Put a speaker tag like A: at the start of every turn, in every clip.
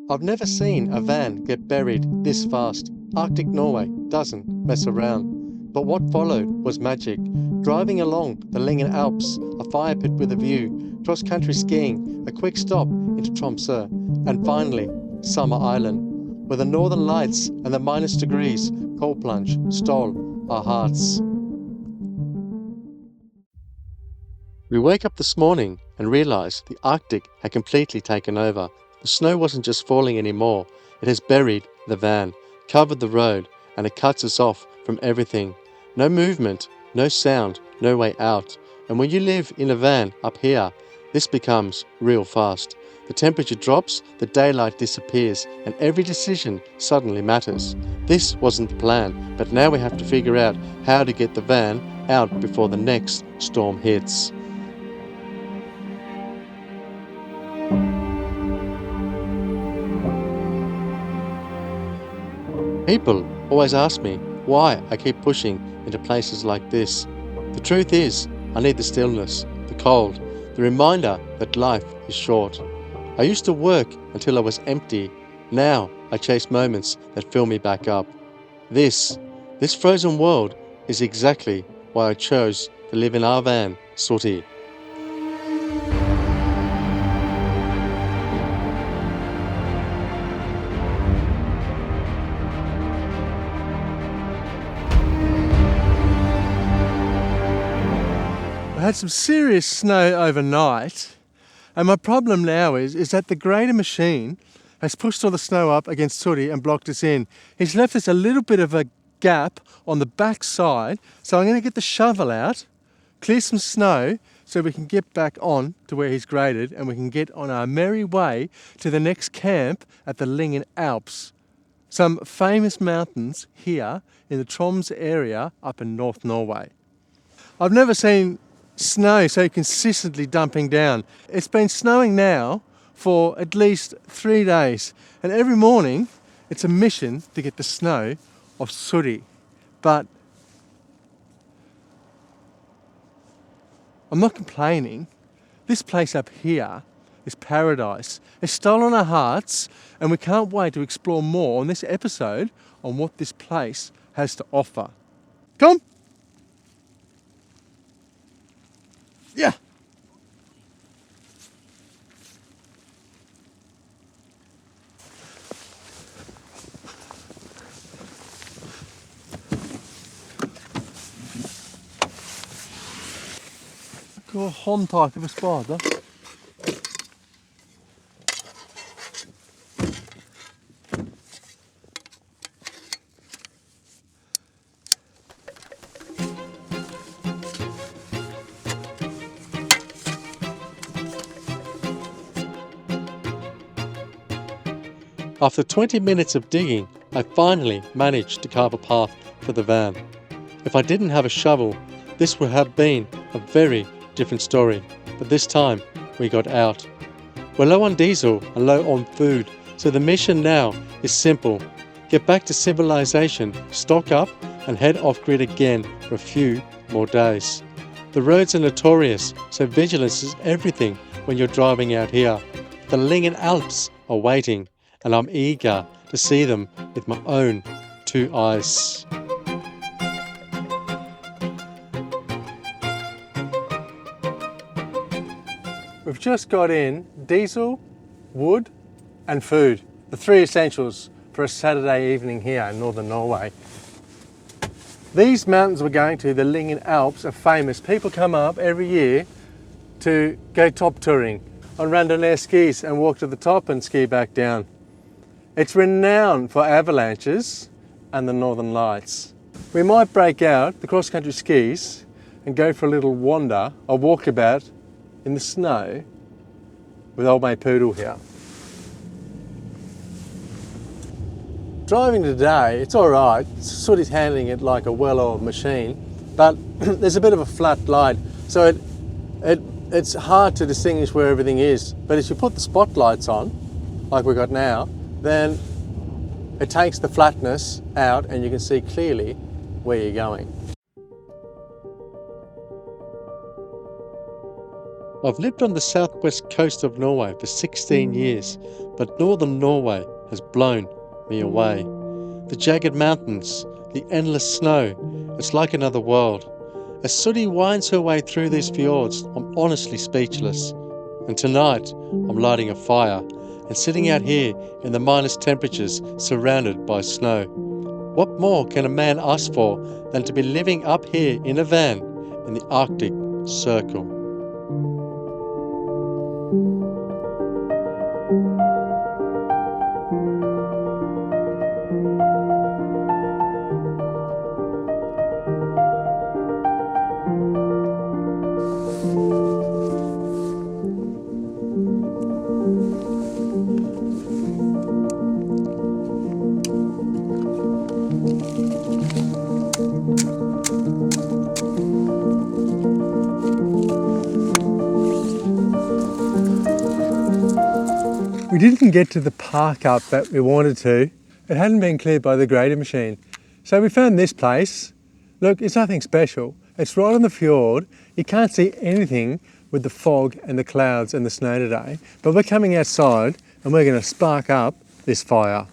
A: I've never seen a van get buried this fast. Arctic Norway doesn't mess around. But what followed was magic. Driving along the Lyngen Alps, a fire pit with a view, cross-country skiing, a quick stop into Tromsø, and finally, Summer Island, where the northern lights and the minus degrees cold plunge stole our hearts. We wake up this morning and realise the Arctic had completely taken over. The snow wasn't just falling anymore, it has buried the van, covered the road, and it cuts us off from everything. No movement, no sound, no way out. And when you live in a van up here, this becomes real fast. The temperature drops, the daylight disappears, and every decision suddenly matters. This wasn't the plan, but now we have to figure out how to get the van out before the next storm hits. People always ask me why I keep pushing into places like this. The truth is, I need the stillness, the cold, the reminder that life is short. I used to work until I was empty. Now I chase moments that fill me back up. This frozen world is exactly why I chose to live in our van, Sooty. I had some serious snow overnight, and my problem now is that the grader machine has pushed all the snow up against Sooty and blocked us in. He's left us a little bit of a gap on the back side, so I'm going to get the shovel out, clear some snow so we can get back on to where he's graded and we can get on our merry way to the next camp at the Lyngen Alps. Some famous mountains here in the Troms area up in North Norway. I've never seen snow so consistently dumping down. It's been snowing now for at least 3 days, and every morning it's a mission to get the snow off Sooty. But I'm not complaining. This place up here is paradise. It's stolen our hearts, and we can't wait to explore more on this episode on what this place has to offer. Come! Yeah. Gå håndtaket på spade. After 20 minutes of digging, I finally managed to carve a path for the van. If I didn't have a shovel, this would have been a very different story, but this time we got out. We're low on diesel and low on food, so the mission now is simple. Get back to civilization, stock up and head off grid again for a few more days. The roads are notorious, so vigilance is everything when you're driving out here. The Lyngen Alps are waiting, and I'm eager to see them with my own 2 eyes. We've just got in diesel, wood and food, the 3 essentials for a Saturday evening here in Northern Norway. These mountains we're going to, the Lyngen Alps, are famous. People come up every year to go top touring on randonneur skis and walk to the top and ski back down. It's renowned for avalanches and the northern lights. We might break out the cross-country skis and go for a little wander or walkabout in the snow with old mate Poodle here. Driving today, it's all right. Sooty's handling it like a well-oiled machine, but there's a bit of a flat line, so it's hard to distinguish where everything is. But if you put the spotlights on, like we've got now, then it takes the flatness out and you can see clearly where you're going. I've lived on the southwest coast of Norway for 16 years, but Northern Norway has blown me away. The jagged mountains, the endless snow, it's like another world. As Sooty winds her way through these fjords, I'm honestly speechless. And tonight, I'm lighting a fire and sitting out here in the minus temperatures surrounded by snow. What more can a man ask for than to be living up here in a van in the Arctic Circle? We didn't get to the park up that we wanted to. It hadn't been cleared by the grader machine. So we found this place. Look, it's nothing special. It's right on the fjord. You can't see anything with the fog and the clouds and the snow today. But we're coming outside and we're going to spark up this fire.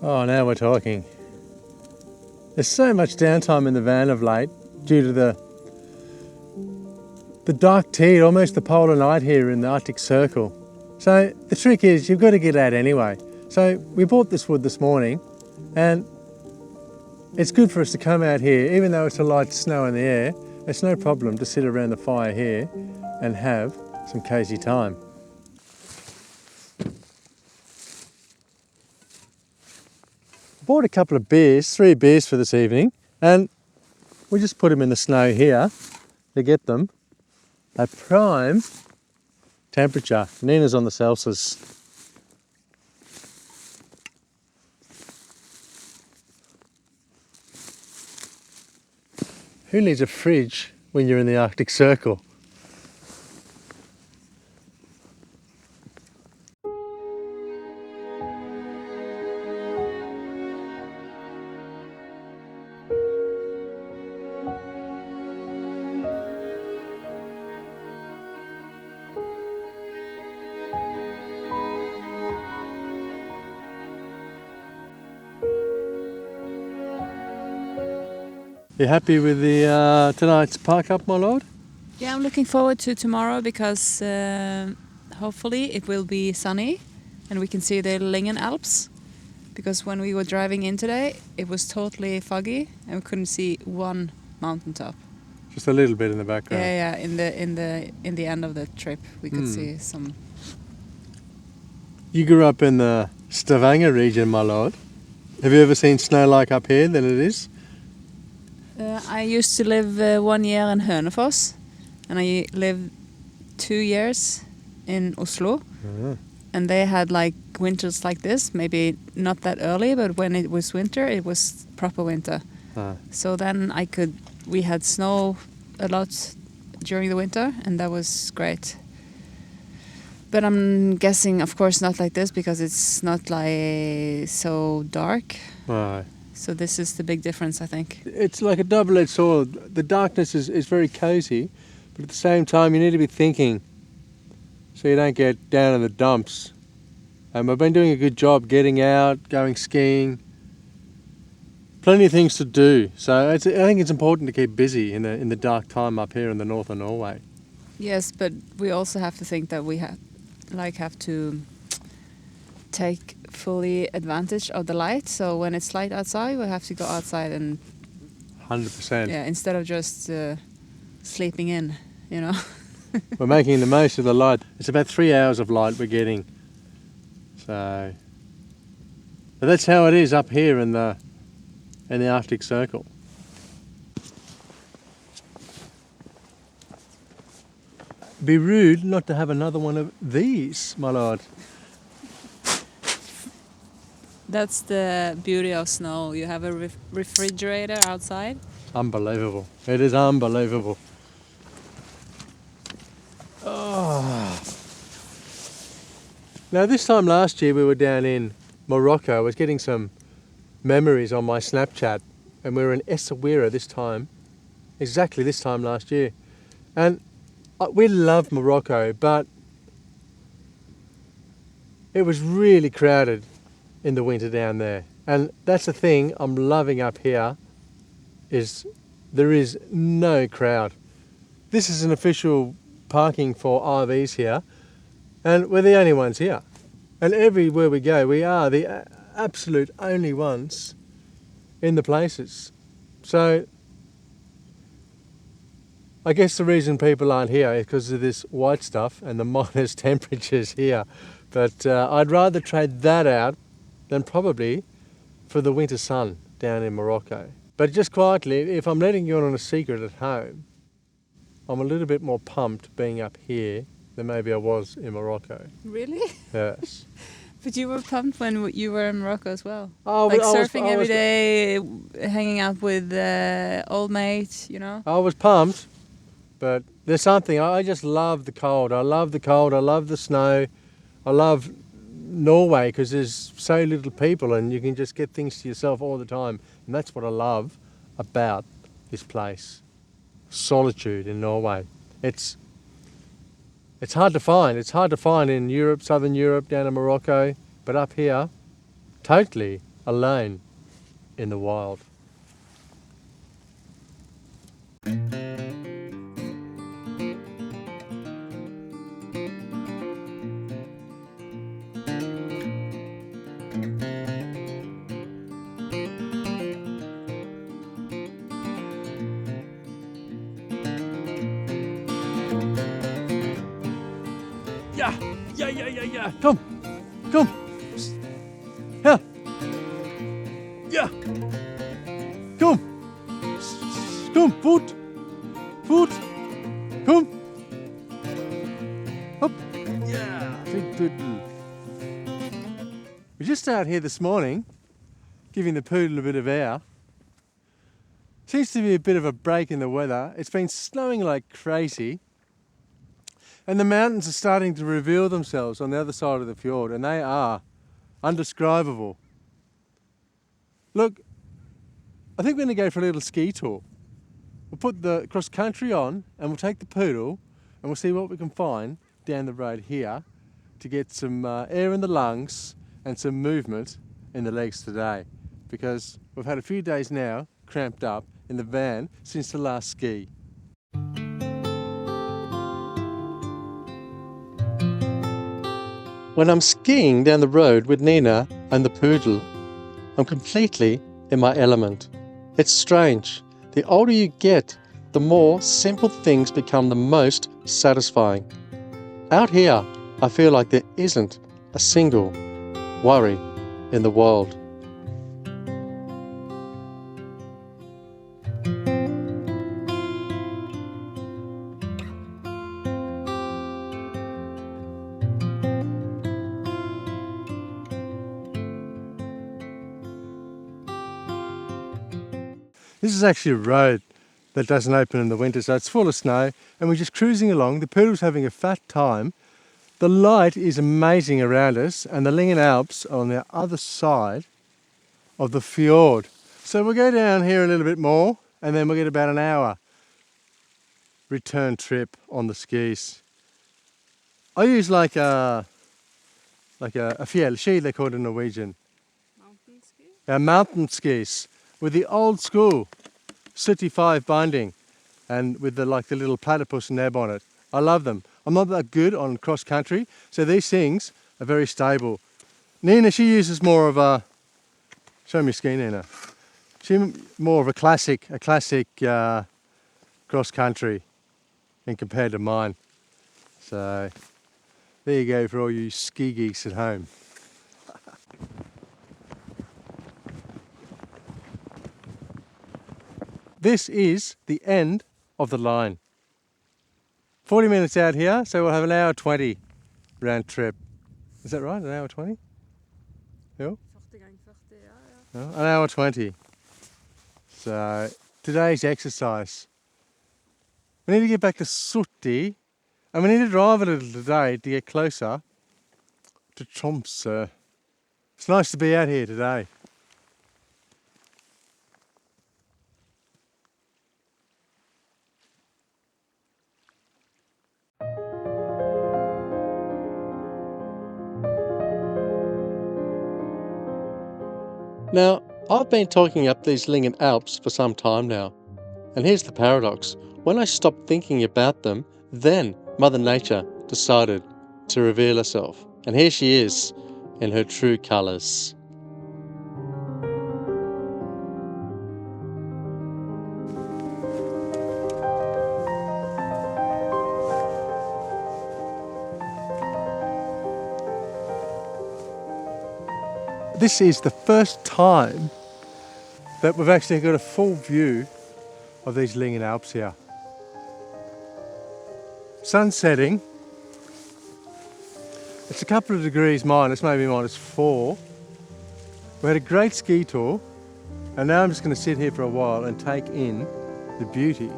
A: Oh, now we're talking. There's so much downtime in the van of late due to the dark tea, almost the polar night here in the Arctic Circle. So the trick is you've got to get out anyway. So we bought this wood this morning and it's good for us to come out here, even though it's a light snow in the air. It's no problem to sit around the fire here and have some cosy time. Bought a couple of beers, 3 beers for this evening, and we just put them in the snow here to get them at prime temperature. Nina's on the Celsius. Who needs a fridge when you're in the Arctic Circle? You happy with the tonight's park up, my lord?
B: Yeah, I'm looking forward to tomorrow because hopefully it will be sunny and we can see the Lyngen Alps. Because when we were driving in today, it was totally foggy and we couldn't see one mountaintop.
A: Just a little bit in the background.
B: Yeah, in the end of the trip we could see some.
A: You grew up in the Stavanger region, my lord. Have you ever seen snow like up here than it is?
B: I used to live 1 year in Hønefoss and I lived 2 years in Oslo. And they had like winters like this, maybe not that early, but when it was winter, it was proper winter. So then we had snow a lot during the winter and that was great. But I'm guessing, of course, not like this because it's not like so dark.
A: Right.
B: So this is the big difference, I think.
A: It's like a double-edged sword. The darkness is very cozy, but at the same time you need to be thinking so you don't get down in the dumps. I've been doing a good job getting out, going skiing. Plenty of things to do. So I think it's important to keep busy in the dark time up here in the Northern Norway.
B: Yes, but we also have to think that we have to take fully advantage of the light. So when it's light outside, we have to go outside and
A: 100%.
B: Yeah, instead of just sleeping in, you know.
A: We're making the most of the light. It's about 3 hours of light we're getting. So, but that's how it is up here in the Arctic Circle. Be rude not to have another one of these, my lord.
B: That's the beauty of snow. You have a refrigerator outside.
A: Unbelievable. It is unbelievable. Now this time last year we were down in Morocco. I was getting some memories on my Snapchat, and we were in Essaouira this time, exactly this time last year. And we loved Morocco, but it was really crowded in the winter down there. And that's the thing I'm loving up here, is there is no crowd. This is an official parking for RVs here, and we're the only ones here. And everywhere we go, we are the absolute only ones in the places. So I guess the reason people aren't here is because of this white stuff and the minus temperatures here. But I'd rather trade that out than probably for the winter sun down in Morocco. But just quietly, if I'm letting you in on a secret at home, I'm a little bit more pumped being up here than maybe I was in Morocco.
B: Really?
A: Yes.
B: But you were pumped when you were in Morocco as well.
A: Oh,
B: Like
A: I was-
B: surfing
A: I
B: every
A: was-
B: day, hanging out with old mates, you know?
A: I was pumped, but there's something, I just love the cold. I love the cold, I love the snow. I love Norway because there's so little people and you can just get things to yourself all the time. And that's what I love about this place. Solitude in Norway. It's hard to find. It's hard to find in Europe, southern Europe, down in Morocco. But up here, totally alone in the wild. Yeah. Kom. Her. Ja. Kom. Kom, voet. Kom. Hop. Yeah. Big poodle. We're just out here this morning, giving the poodle a bit of air. Seems to be a bit of a break in the weather. It's been snowing like crazy. And the mountains are starting to reveal themselves on the other side of the fjord, and they are undescribable. Look, I think we're going to go for a little ski tour. We'll put the cross country on and we'll take the poodle and we'll see what we can find down the road here to get some air in the lungs and some movement in the legs today, because we've had a few days now cramped up in the van since the last ski. When I'm skiing down the road with Nina and the poodle, I'm completely in my element. It's strange. The older you get, the more simple things become the most satisfying. Out here, I feel like there isn't a single worry in the world. This is actually a road that doesn't open in the winter, so it's full of snow, and we're just cruising along. The poodle's having a fat time. The light is amazing around us, and the Lyngen Alps are on the other side of the fjord. So we'll go down here a little bit more, and then we'll get about an hour return trip on the skis. I use like a fjellski, they call it in Norwegian.
B: Mountain ski?
A: Mountain skis with the old school 35 binding and with the little platypus neb on it. I love them. I'm not that good on cross country, so these things are very stable. Nina, she uses more of a, show me ski, Nina. She more of a classic cross country in compared to mine. So there you go for all you ski geeks at home. This is the end of the line. 40 minutes out here, so we'll have an hour 20 round trip. Is that right? An hour 20? Yeah? No, an hour 20. So today's exercise. We need to get back to Sutti, and we need to drive a little today to get closer to Tromsø. It's nice to be out here today. Now, I've been talking up these Lyngen Alps for some time now, and here's the paradox. When I stopped thinking about them, then Mother Nature decided to reveal herself. And here she is in her true colours. This is the first time that we've actually got a full view of these Lyngen Alps here. Sun setting. It's a couple of degrees minus, maybe -4. We had a great ski tour, and now I'm just going to sit here for a while and take in the beauty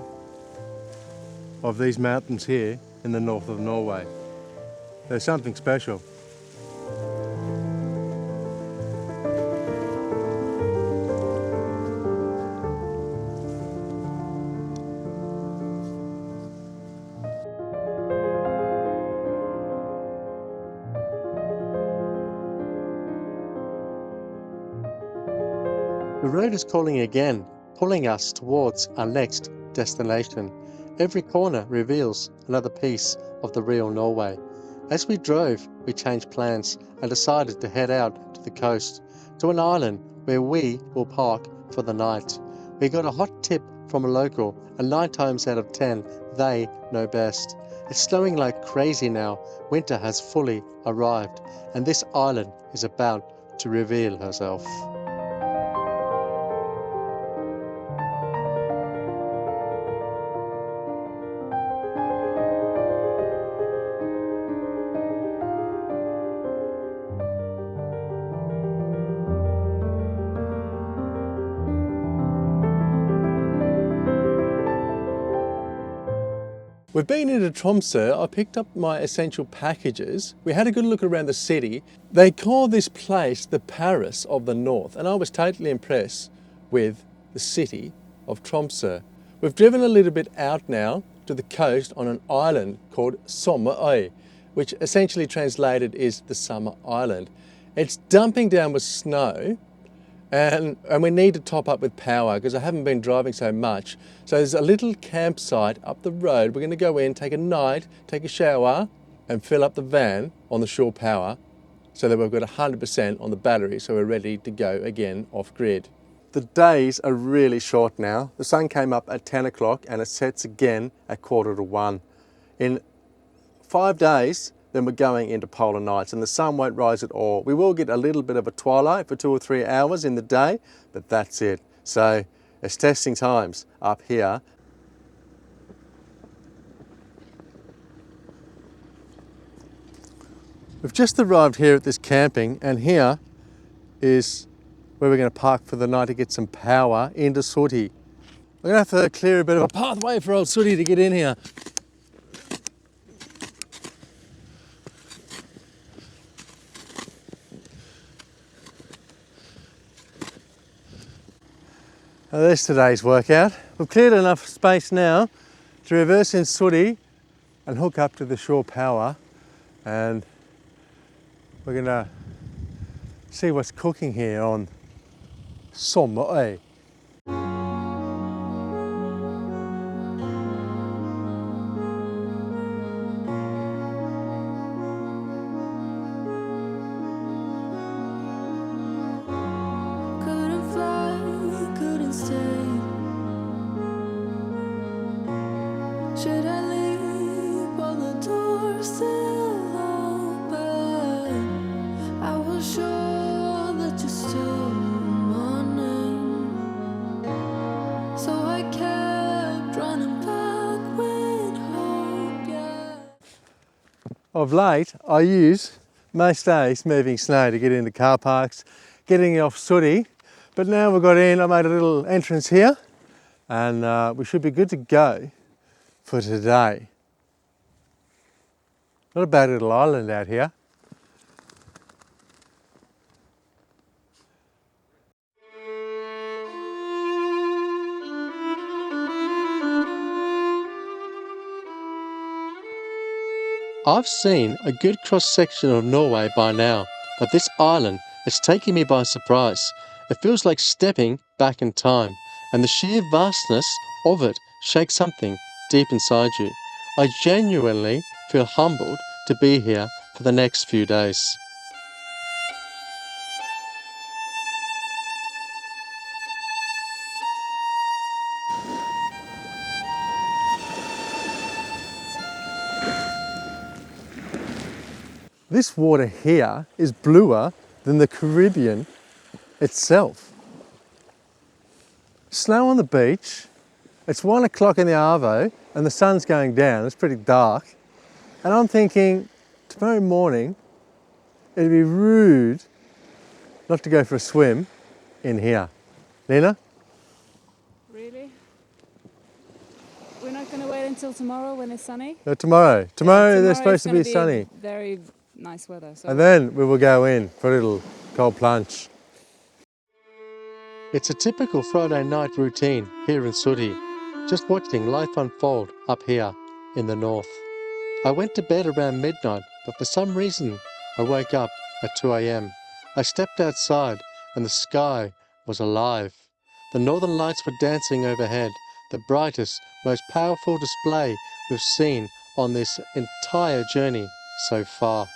A: of these mountains here in the north of Norway. There's something special. The road is calling again, pulling us towards our next destination. Every corner reveals another piece of the real Norway. As we drove, we changed plans and decided to head out to the coast, to an island where we will park for the night. We got a hot tip from a local, and 9 times out of 10, they know best. It's snowing like crazy now. Winter has fully arrived, and this island is about to reveal herself. We've been into Tromsø. I picked up my essential packages. We had a good look around the city. They call this place the Paris of the North, and I was totally impressed with the city of Tromsø. We've driven a little bit out now to the coast on an island called Sommarøy, which essentially translated is the Summer Island. It's dumping down with snow, and we need to top up with power because I haven't been driving so much. So there's a little campsite up the road. We're going to go in, take a night, take a shower and fill up the van on the shore power so that we've got 100% on the battery, so we're ready to go again off grid. The days are really short now. The sun came up at 10 o'clock and it sets again at 1:45. In 5 days, then we're going into polar nights and the sun won't rise at all. We will get a little bit of a twilight for 2 or 3 hours in the day, but that's it. So it's testing times up here. We've just arrived here at this camping, and here is where we're going to park for the night to get some power into Sooty. We're going to have to clear a bit of a pathway for old Sooty to get in here. Now there's today's workout. We've cleared enough space now to reverse in Sooty and hook up to the shore power, and we're going to see what's cooking here on Sommarøy.
C: Should I leave all the doors still open? I was sure that you still my name, so I kept running back with hope. Yeah.
A: Of late, I use most days moving snow to get into car parks, getting off Sooty, but now we've got in, I made a little entrance here, and we should be good to go for today. Not a bad little island out here. I've seen a good cross-section of Norway by now, but this island is taking me by surprise. It feels like stepping back in time, and the sheer vastness of it shakes something deep inside you. I genuinely feel humbled to be here for the next few days. This water here is bluer than the Caribbean itself. Snow on the beach. It's 1 o'clock in the arvo and the sun's going down. It's pretty dark. And I'm thinking tomorrow morning it'd be rude not to go for a swim in here. Lena?
B: Really? We're not going to wait until tomorrow when it's sunny?
A: No, tomorrow. Tomorrow there's supposed to be
B: it's gonna
A: sunny.
B: Very nice weather. So.
A: And then we will go in for a little cold plunge. It's a typical Friday night routine here in Suri, just watching life unfold up here in the north. I went to bed around midnight, but for some reason I woke up at 2 a.m. I stepped outside and the sky was alive. The northern lights were dancing overhead, the brightest, most powerful display we've seen on this entire journey so far.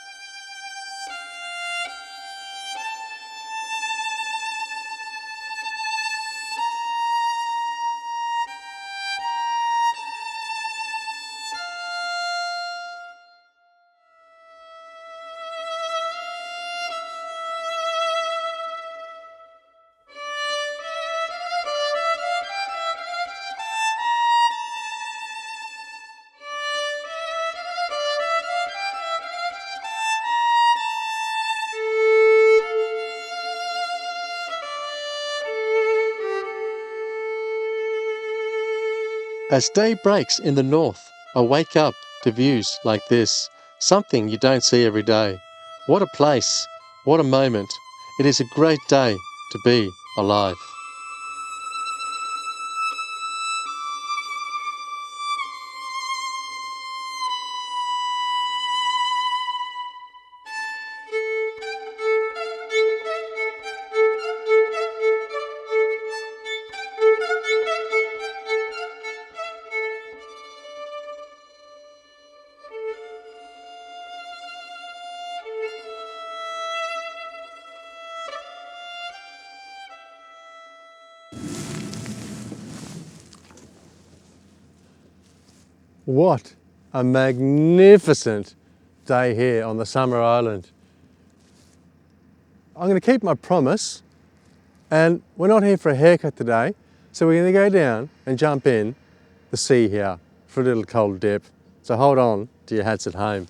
A: As day breaks in the north, I wake up to views like this, something you don't see every day. What a place, what a moment. It is a great day to be alive. What a magnificent day here on the Sommarøy Island. I'm going to keep my promise, and we're not here for a haircut today, so we're going to go down and jump in the sea here for a little cold dip. So hold on to your hats at home.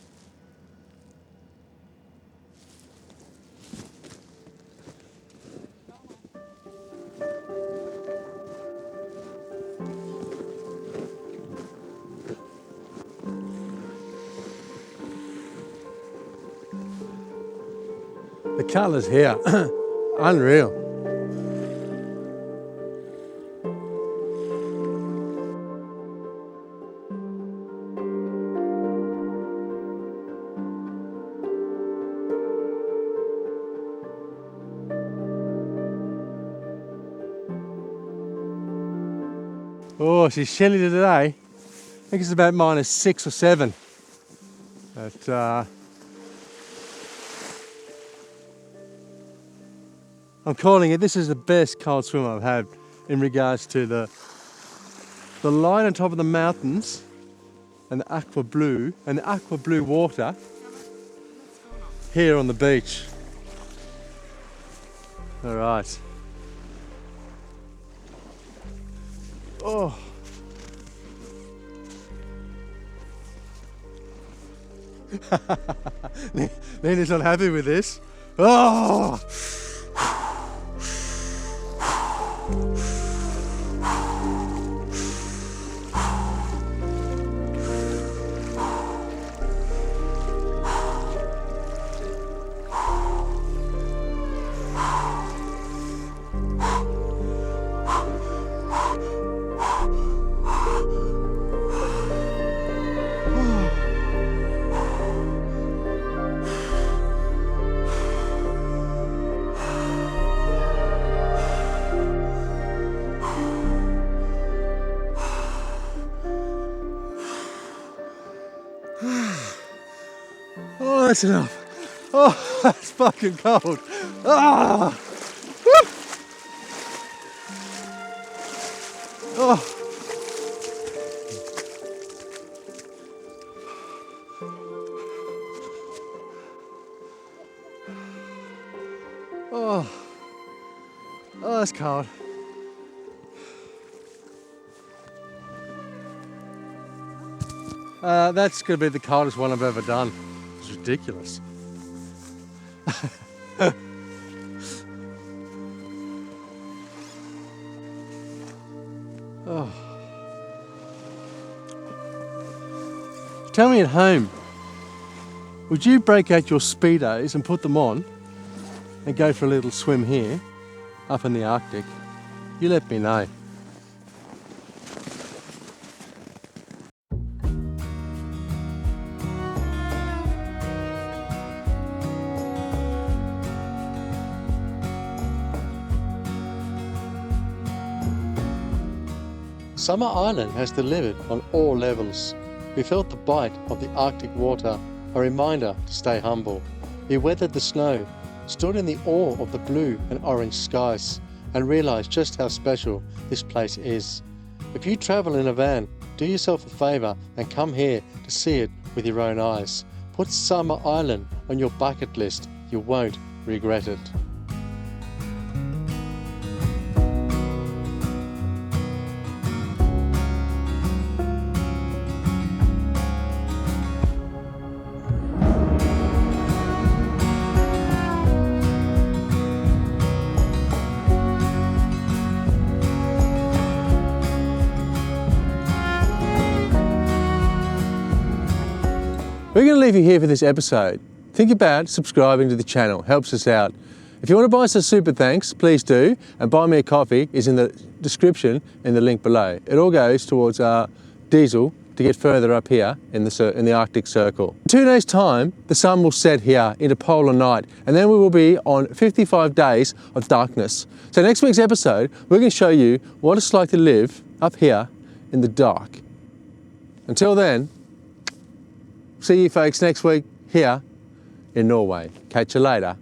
A: The colours here, unreal. Oh, she's chilly today. I think it's about -6 or 7. But, I'm calling it, this is the best cold swim I've had in regards to the light on top of the mountains and the aqua blue water here on the beach. All right. Oh. Lena's not happy with this. Oh! that's enough. Oh, that's fucking cold. Ah! Woo! Oh. Oh. Oh, that's cold. That's going to be the coldest one I've ever done. It's ridiculous. Oh. Tell me at home, would you break out your Speedos and put them on and go for a little swim here up in the Arctic? You let me know. Summer Island has delivered on all levels. We felt the bite of the Arctic water, a reminder to stay humble. We weathered the snow, stood in the awe of the blue and orange skies, and realised just how special this place is. If you travel in a van, do yourself a favour and come here to see it with your own eyes. Put Summer Island on your bucket list. You won't regret it. We're going to leave you here for this episode. Think about subscribing to the channel, helps us out. If you want to buy us a super thanks, please do, and Buy Me a Coffee is in the description in the link below. It all goes towards our diesel to get further up here in the Arctic Circle. In 2 days' time, the sun will set here into polar night, and then we will be on 55 days of darkness. So next week's episode, we're going to show you what it's like to live up here in the dark. Until then, see you folks next week here in Norway. Catch you later.